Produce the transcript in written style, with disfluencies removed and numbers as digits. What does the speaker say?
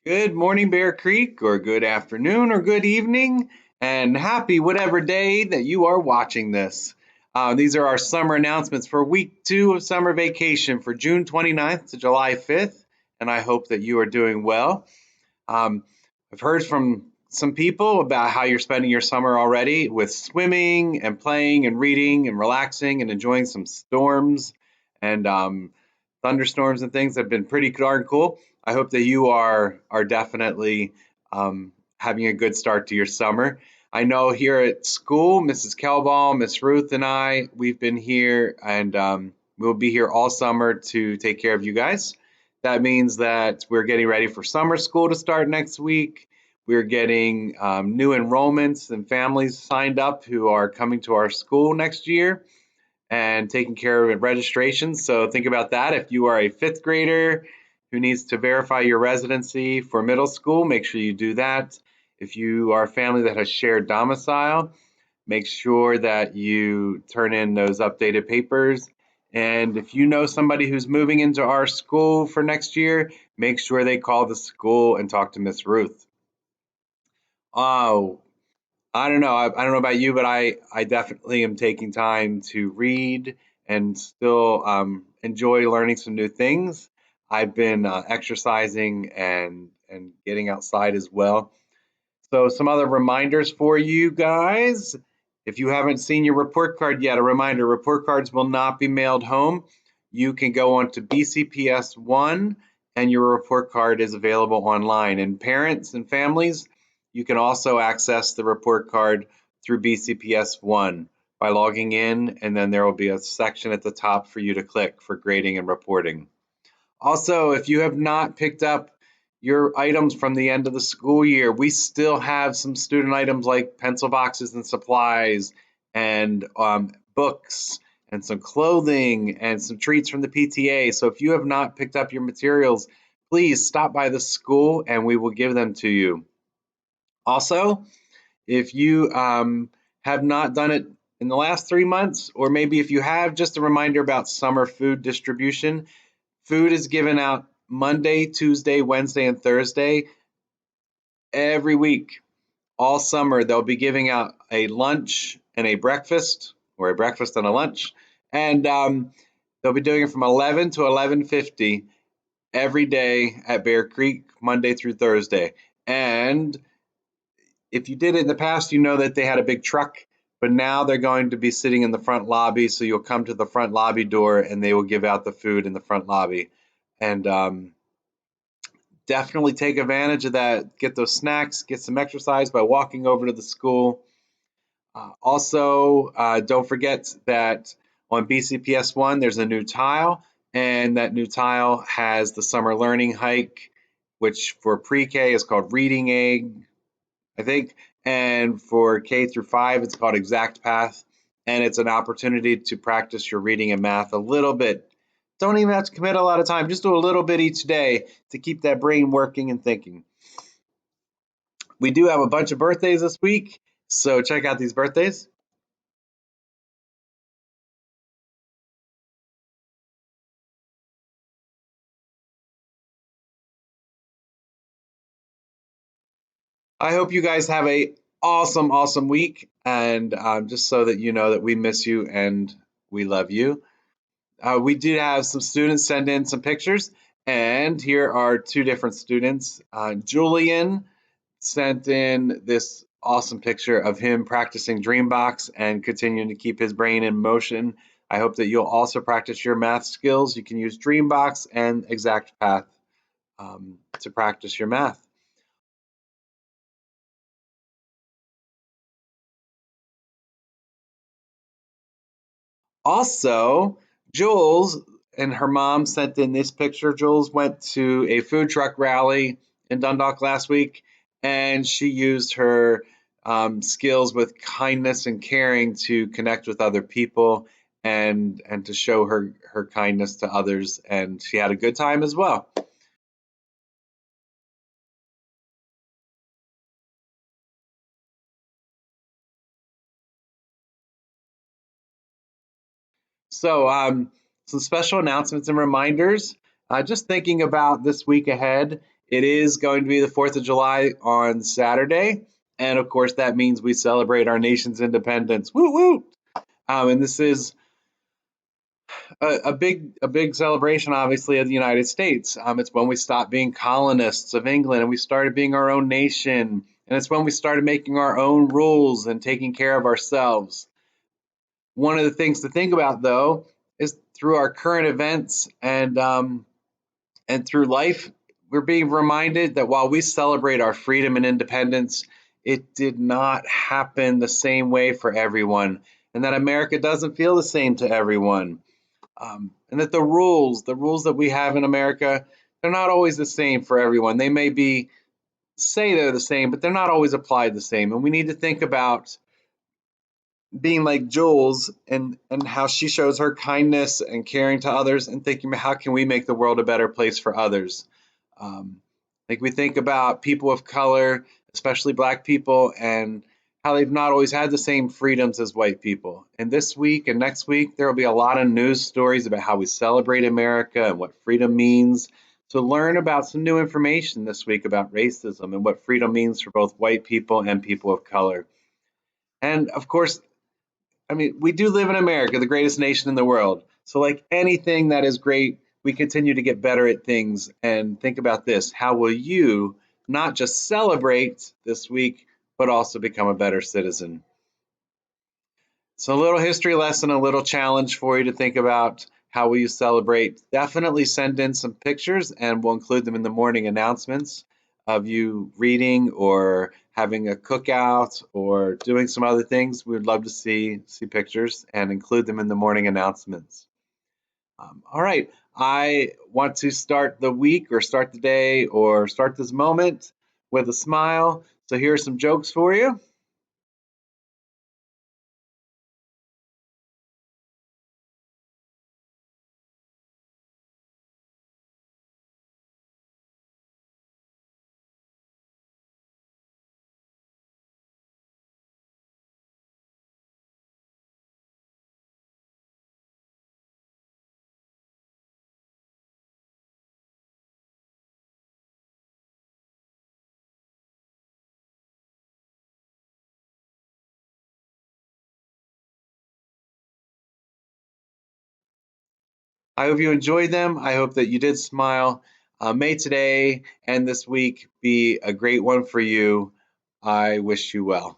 Good morning, Bear Creek, or good afternoon, or good evening, and happy whatever day that you are watching this. These are our summer announcements for week 2 of summer vacation for June 29th to July 5th, and I hope that you are doing well. Um, I've heard from some people about how you're spending your summer already with swimming and playing and reading and relaxing and enjoying some storms and thunderstorms and things that have been pretty darn cool. I hope that you are definitely having a good start to your summer. I know here at school, Mrs. Kelball, Miss Ruth, and we've been here and we'll be here all summer to take care of you guys. That means that we're getting ready for summer school to start next week. We're getting new enrollments and families signed up who are coming to our school next year and taking care of registrations. So think about that. If you are a fifth grader who needs to verify your residency for middle school, make sure you do that. If you are a family that has shared domicile, make sure that you turn in those updated papers. And if you know somebody who's moving into our school for next year, make sure they call the school and talk to Miss Ruth. Oh, I don't know. I don't know about you, but I definitely am taking time to read and still enjoy learning some new things. I've been exercising and getting outside as well. So some other reminders for you guys. If you haven't seen your report card yet, a reminder, report cards will not be mailed home. You can go on to BCPS One and your report card is available online. And parents and families, you can also access the report card through BCPS One by logging in, and then there will be a section at the top for you to click for grading and reporting. Also, if you have not picked up your items from the end of the school year, we still have some student items like pencil boxes and supplies and books and some clothing and some treats from the PTA. So if you have not picked up your materials, please stop by the school and we will give them to you. Also, if you have not done it in the last 3 months, or maybe if you have, just a reminder about summer food distribution. Food is given out Monday, Tuesday, Wednesday, and Thursday every week. All summer, they'll be giving out a lunch and a breakfast, or a breakfast and a lunch, and they'll be doing it from 11 to 11:50 every day at Bear Creek, Monday through Thursday. And if you did it in the past, you know that they had a big truck, but now they're going to be sitting in the front lobby. So you'll come to the front lobby door and they will give out the food in the front lobby. And definitely take advantage of that. Get those snacks, get some exercise by walking over to the school. Also, don't forget that on BCPS 1, there's a new tile, and that new tile has the summer learning hike, which for pre-K is called Reading Egg, I think, and for K through 5, it's called Exact Path, and it's an opportunity to practice your reading and math a little bit. Don't even have to commit a lot of time, just do a little bit each day to keep that brain working and thinking. We do have a bunch of birthdays this week, so check out these birthdays. I hope you guys have a awesome week, and just so that you know that we miss you and we love you. We did have some students send in some pictures, and here are two different students. Julian sent in this awesome picture of him practicing Dreambox and continuing to keep his brain in motion. I hope that you'll also practice your math skills. You can use Dreambox and Exact Path to practice your math. Also, Jules and her mom sent in this picture. Jules went to a food truck rally in Dundalk last week, and she used her skills with kindness and caring to connect with other people and to show her kindness to others. And she had a good time as well. So, some special announcements and reminders. Just thinking about this week ahead, It is going to be the 4th of July on Saturday. And of course, that means we celebrate our nation's independence. Woo woo! And this is a big celebration, obviously, of the United States. It's when we stopped being colonists of England and we started being our own nation. And it's when we started making our own rules and taking care of ourselves. One of the things to think about, though, is through our current events and through life, we're being reminded that while we celebrate our freedom and independence, it did not happen the same way for everyone, and that America doesn't feel the same to everyone. And that the rules that we have in America, they're not always the same for everyone. They may be say they're the same, but they're not always applied the same. And we need to think about being like Jules and how she shows her kindness and caring to others and thinking how can we make the world a better place for others. Um, like we think about people of color, especially Black people, and how they've not always had the same freedoms as white people. And this week and next week, there will be a lot of news stories about how we celebrate America and what freedom means. So learn about some new information this week about racism and what freedom means for both white people and people of color. And of course, I mean, we do live in America, the greatest nation in the world. So, like anything that is great, we continue to get better at things. And think about this: how will you not just celebrate this week, but also become a better citizen? So, a little history lesson, a little challenge for you to think about how will you celebrate. Definitely send in some pictures, and we'll include them in the morning announcements of you reading or having a cookout or doing some other things. We would love to see pictures and include them in the morning announcements. All right, I want to start the week or start the day or start this moment with a smile. So here are some jokes for you. I hope you enjoyed them. I hope that you did smile. May today and this week be a great one for you. I wish you well.